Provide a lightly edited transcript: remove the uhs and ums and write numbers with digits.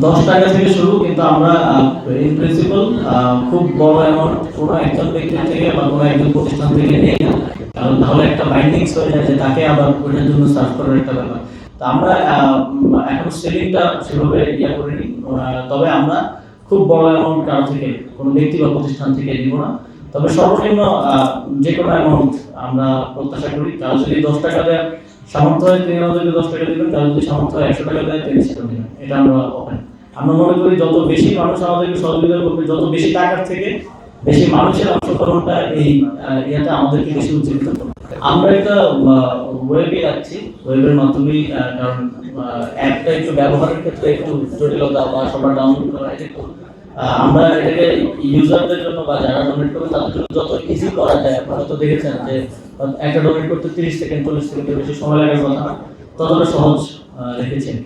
10 টাকা থেকে শুরু, কিন্তু আমরা ইন প্রিন্সিপাল খুব বড় অ্যামাউন্ট কোনো একজন ব্যক্তি থেকে বা কোনো একজন প্রতিষ্ঠান থেকে নেই না, কারণ তাহলে একটা বাইন্ডিংস হয়ে যায় যে তাকে আবার ওইটার জন্য সার্চ করার একটা ব্যাপার। তো আমরা এখন সেলিংটা সেভাবে করিনি, তবে আমরা খুব বড় অ্যামাউন্ট কারো থেকে কোনো ব্যক্তি বা প্রতিষ্ঠান থেকে দিব না। তবে সর্বনিম্ন যে কোনো অ্যামাউন্ট আমরা প্রত্যাশা করি। কারো যদি 10 টাকা দেয় সামর্থ্য হয় তিনি আমাদেরকে 10 টাকা দেবেন, কারো যদি সামর্থ্য হয় 100 টাকা দেয় তিনি সেটা দেবেন। এটা আমরা ওপেন। আমরা মনে করি যত বেশি মানুষ আমাদেরকে সহযোগিতা করবে, যত বেশি টাকার থেকে বেশি মানুষের অংশগ্রহণটা এই ইয়াতে আমাদেরকে বেশি উজ্জীবিত করবে। আমরা এটা ওয়েবে রাখছি, ওয়েবের মাধ্যমেই, কারণ অ্যাপটা একটু ব্যবহারের ক্ষেত্রে একটু জটিলতা বা সবার ডাউনলোড করা একটু আমরা এটাকে ইউজারদের জন্য বা যারা ডোনেট করবে তাদের জন্য যত ইজি করা যায়। আপনারা তো দেখেছেন যে একটা ডোনেট করতে 30 সেকেন্ড 40 সেকেন্ডের বেশি সময় লাগার কথা না, ততটা সহজ রেখেছেন।